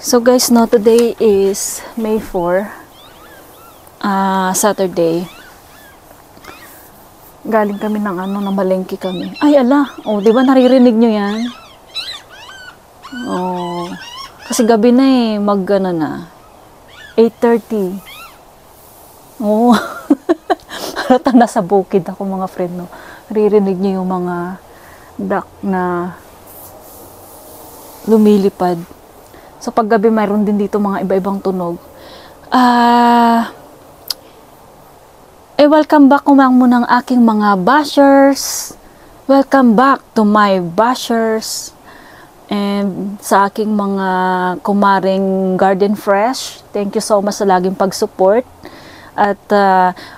So guys, no, today is May 4, Saturday. Galing kami ng namalengke kami. Ay, ala, di ba naririnig nyo yan? Kasi gabi na na, 8:30. Halatang nasa bukid ako mga friend, no. Naririnig nyo yung mga duck na lumilipad. So paggabi mayroon din dito mga iba-ibang tunog. Welcome back mo ng aking mga bashers. Welcome back to my bashers. And sa aking mga kumaring Garden Fresh, thank you so much sa laging pag-support. At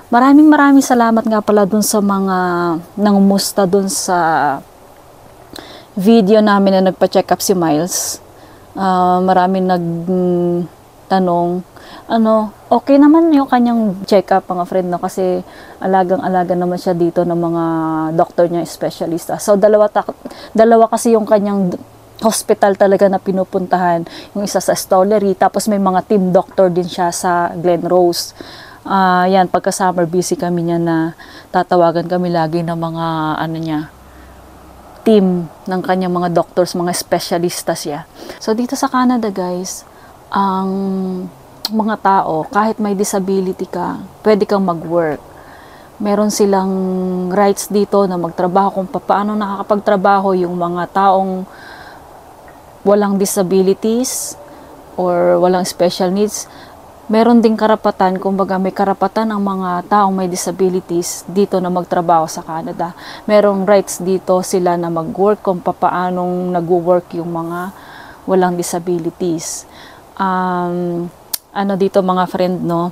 maraming salamat nga pala dun sa mga nangumusta dun sa video namin na nagpa-check up si Miles. Maraming nagtanong, okay naman yung kanyang check-up mga friend, no? Kasi alagang-alaga naman siya dito ng mga doctor niya, specialista. So dalawa kasi yung kanyang hospital talaga na pinupuntahan. Yung isa sa Stollery, tapos may mga team doctor din siya sa Glen Rose. Yan, pagka summer busy kami niya na tatawagan kami lagi ng mga team ng kanyang mga doctors, mga specialista siya. So dito sa Canada guys, ang mga tao, kahit may disability ka, pwede kang mag-work. Meron silang rights dito na magtrabaho, kung paano nakakapagtrabaho yung mga taong walang disabilities or walang special needs. Meron ding karapatan, kumbaga may karapatan ang mga taong may disabilities dito na magtrabaho sa Canada. Merong rights dito sila na mag-work kung paanong nag-work yung mga walang disabilities. Dito mga friend, no?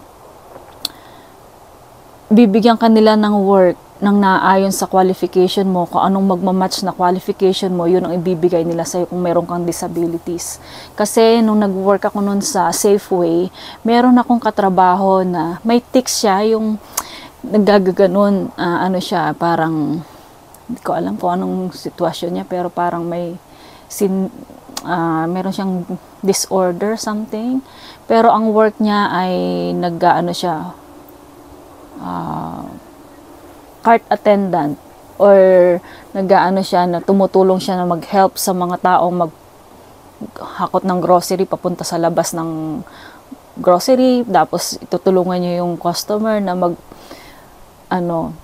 Bibigyan kanila ng work nang naayon sa qualification mo, kung anong magmamatch na qualification mo, yun ang ibibigay nila sa'yo kung meron kang disabilities. Kasi nung nag-work ako nun sa Safeway, meron akong katrabaho na may tics siya, yung naggagaganon, siya, parang, hindi ko alam kung anong sitwasyon niya, pero parang meron siyang disorder, something. Pero ang work niya ay siya, cart attendant, or siya na tumutulong siya na mag-help sa mga taong maghakot ng grocery papunta sa labas ng grocery, tapos itutulungan niya yung customer na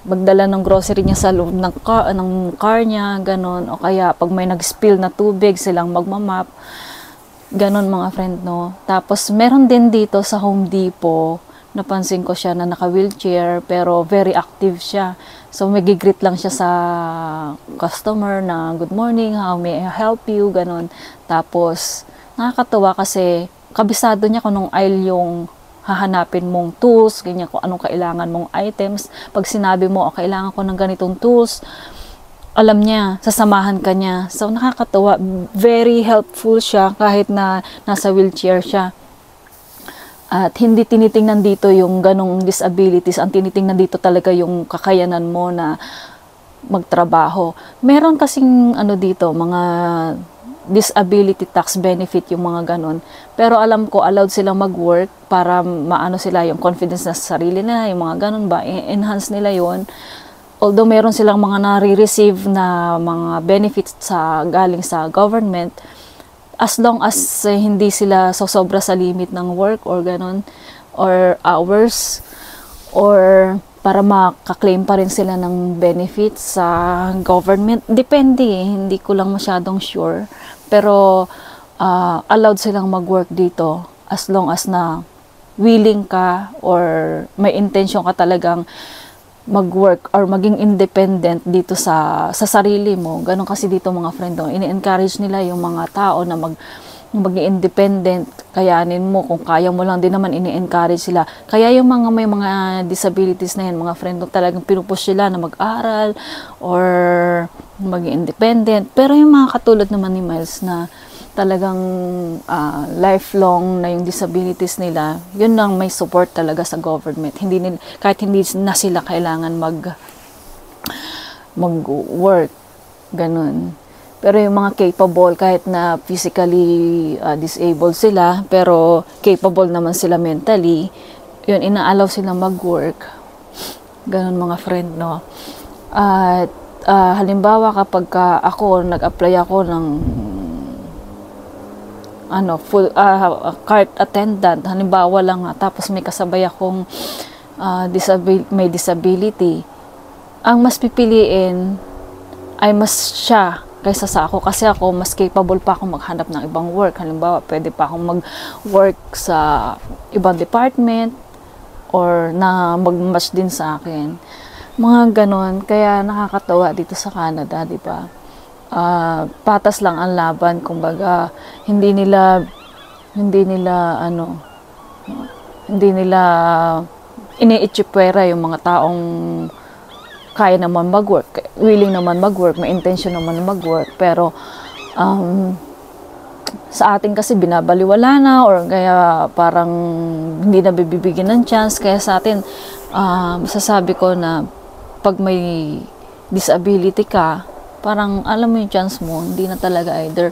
magdala ng grocery niya sa loob ng car niya, ganon. O kaya pag may nag-spill na tubig, silang magmamap, ganon mga friend, no. Tapos meron din dito sa Home Depot, napansin ko siya na naka-wheelchair pero very active siya. So magigreet lang siya sa customer na good morning, how may I help you, ganon. Tapos nakakatuwa kasi kabisado niya kung anong aisle yung hahanapin mong tools, ganyan, kung anong kailangan mong items. Pag sinabi mo, kailangan ko ng ganitong tools, alam niya, sasamahan ka niya. So nakakatuwa, very helpful siya kahit na nasa wheelchair siya. At hindi tinitingnan dito yung ganong disabilities, ang tinitingnan dito talaga yung kakayanan mo na magtrabaho. Meron kasing dito, mga disability tax benefit, yung mga ganon. Pero alam ko, allowed silang mag-work para maano sila yung confidence na sa sarili nila, yung mga ganon ba, enhance nila yon. Although meron silang mga nare-receive na mga benefits galing sa government, as long as hindi sila sosobra sa limit ng work or ganon, or hours, or para makaklaim pa rin sila ng benefits sa government. Depende, hindi ko lang masyadong sure. Pero allowed silang mag-work dito as long as na willing ka or may intention ka talagang mag-work or maging independent dito sa sarili mo. Ganon kasi dito mga friend, ini-encourage nila yung mga tao na maging independent, kayanin mo, kung kaya mo lang din naman, ini-encourage sila. Kaya yung may mga disabilities na yan, mga friend, talagang pinupush sila na mag-aral or maging independent. Pero yung mga katulad naman ni Miles na talagang lifelong na yung disabilities nila, yun lang may support talaga sa government. Kahit hindi na sila kailangan mag-work, ganun. Pero yung mga capable, kahit na physically disabled sila, pero capable naman sila mentally, yun, inaalaw sila mag-work. Ganon mga friend, no? At halimbawa kapag ako, nag-apply ako ng full cart attendant, halimbawa lang tapos may kasabay akong may disability, ang mas pipiliin ay mas siya kaysa sa ako, kasi ako mas capable pa akong maghanap ng ibang work. Halimbawa, pwede pa akong mag-work sa ibang department or na mag-match din sa akin. Mga ganon, kaya nakakatawa dito sa Canada, di ba? Patas lang ang laban, kumbaga hindi nila ini-itsipwera yung mga taong kaya naman mag-work, willing naman mag-work, may intention naman mag-work, pero sa atin kasi binabaliwala na, or kaya parang hindi na bibigyan ng chance. Kaya sa atin, masasabi ko na pag may disability ka, parang alam mo yung chance mo, hindi na talaga either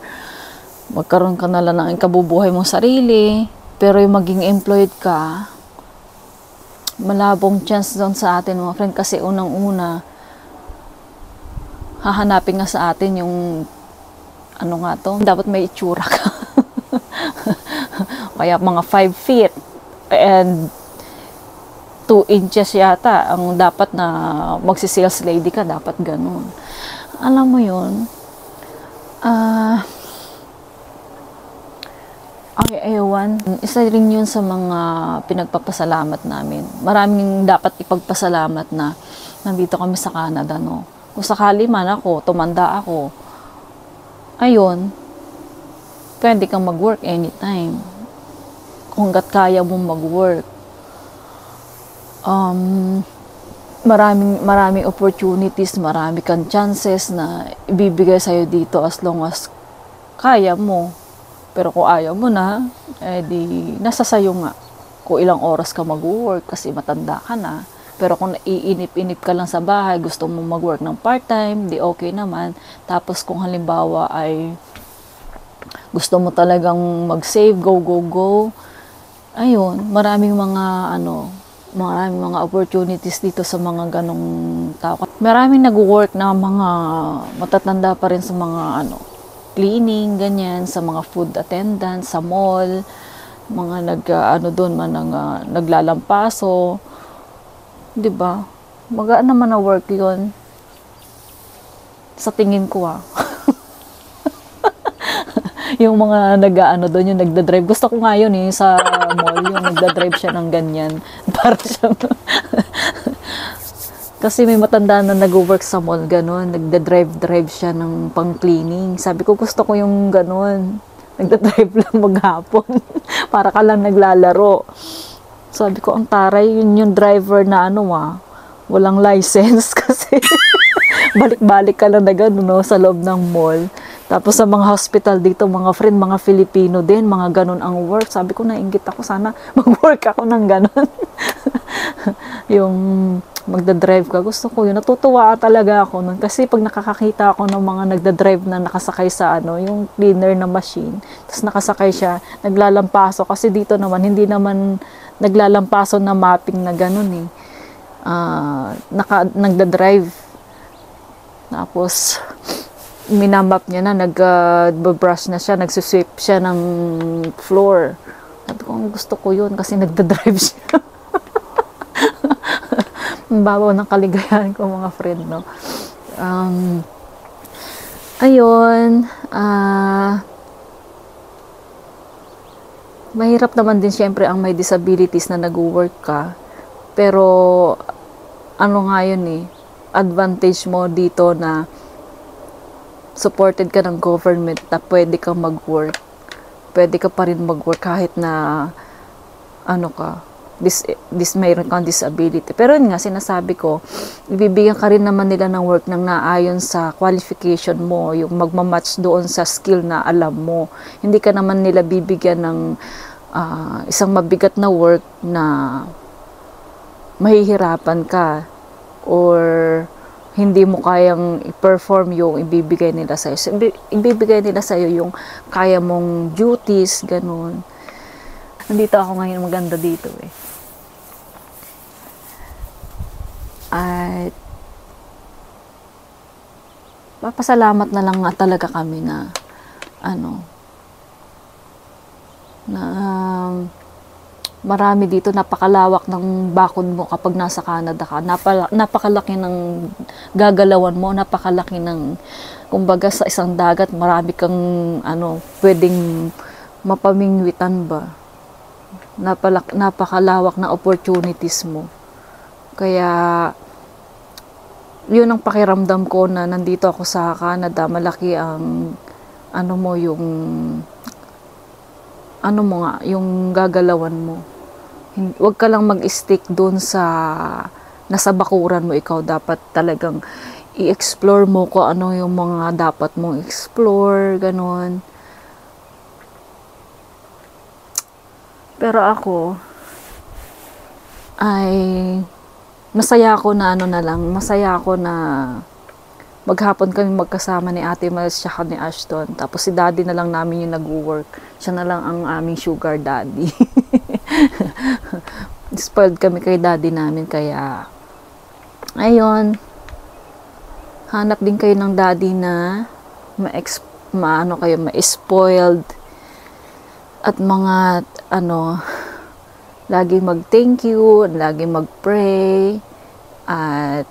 magkaroon ka na lang ng kabubuhay mong sarili, pero yung maging employed ka, malabong chance doon sa atin mga friend, kasi unang-una hahanapin nga sa atin yung dapat may itsura ka. Kaya mga 5 feet and 2 inches yata ang dapat na magsi-sales lady ka, dapat ganun. Alam mo yun, ay ewan, isa rin yun sa mga pinagpapasalamat namin. Maraming dapat ipagpasalamat na nandito kami sa Canada, no? Kung sakali man ako, tumanda ako, ayun, pwede kang mag-work anytime. Kung hanggat kaya mong mag-work. Maraming opportunities, marami kang chances na ibibigay sa'yo dito as long as kaya mo. Pero kung ayaw mo na, di nasa sayo nga kung ilang oras ka mag-work kasi matanda ka na. Pero kung naiinip-inip ka lang sa bahay, gusto mo mag-work ng part-time, di okay naman. Tapos kung halimbawa ay gusto mo talagang mag-save, go, ayun, maraming mga opportunities dito sa mga ganong tao. Maraming nag-work na mga matatanda pa rin sa mga cleaning, ganyan, sa mga food attendant, sa mall, mga naglalampaso, 'di ba? Magaan naman na work 'yon. Sa tingin ko yung mga doon, yung nagda-drive. Gusto ko nga yun sa mall, yung nagda-drive siya ng ganyan. Para siyang kasi may matanda na nag-work sa mall, gano'n. Nagda-drive siya ng pang-cleaning. Sabi ko, gusto ko yung gano'n. Nagda-drive lang maghapon. Para ka lang naglalaro. Sabi ko, ang taray, yun yung driver na walang license kasi balik-balik ka lang na gano'n, sa loob ng mall. Tapos sa mga hospital dito, mga friend, mga Filipino din, mga gano'n ang work. Sabi ko, nainggit ako, sana mag-work ako ng gano'n. Yung magda-drive ka, gusto ko yun. Natutuwa talaga ako nun. Kasi pag nakakakita ako ng mga nagda-drive na nakasakay sa yung cleaner na machine, tapos nakasakay siya, naglalampaso. Kasi dito naman, hindi naman naglalampaso na mapping na gano'n nagda-drive. Tapos, minamap niya na, nag-brush na siya, nagsusweep siya ng floor. Sabi ko, gusto ko yun kasi nagda-drive siya. Ang babaw ng kaligayahan ko, mga friend, no? Ayun, mahirap naman din syempre ang may disabilities na nag-work ka. Pero, nga yun advantage mo dito na supported ka ng government na pwede kang mag-work. Pwede ka pa rin mag-work kahit na mayroon kang disability. Pero yun nga, sinasabi ko, ibibigyan ka rin naman nila ng work nang naayon sa qualification mo, yung magmamatch doon sa skill na alam mo. Hindi ka naman nila bibigyan ng isang mabigat na work na mahihirapan ka or hindi mo kayang i-perform yung ibibigay nila sa'yo. So, ibibigay nila sa'yo yung kaya mong duties, ganun. Nandito ako ngayon, maganda dito eh. At papasalamat na lang nga talaga kami na marami dito, napakalawak ng bakod mo kapag nasa Canada ka. Napakalaki ng gagalawan mo, napakalaki ng, kumbaga sa isang dagat, marami kang pwedeng mapamingwitan ba. Napakalawak na opportunities mo. Kaya yun ang pakiramdam ko na nandito ako sa Canada. Malaki ang yung gagalawan mo. Huwag ka lang mag-stick doon sa nasa bakuran mo. Ikaw dapat talagang i-explore mo kung ano yung mga dapat mong explore, ganon. Pero ako ay masaya ako na masaya ako na maghapon kami magkasama ni Ate Miles tsaka ni Ashton. Tapos si Daddy na lang namin yung nag-work. Siya na lang ang aming sugar daddy. Spoiled kami kay Daddy namin, kaya ayun, hanap din kayo ng Daddy na ma-spoiled at mga laging mag-thank you, laging mag-pray, at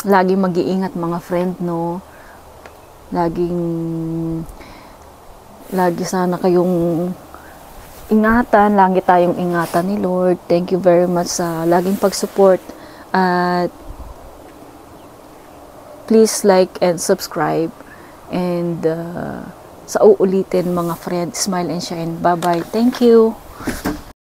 laging mag-iingat mga friend, no? Lagi sana kayong ingatan, lagi tayong ingatan ni Lord. Thank you very much sa laging pag-support, at please like and subscribe, and sa uulitin mga friend, smile and shine. Bye bye. Thank you.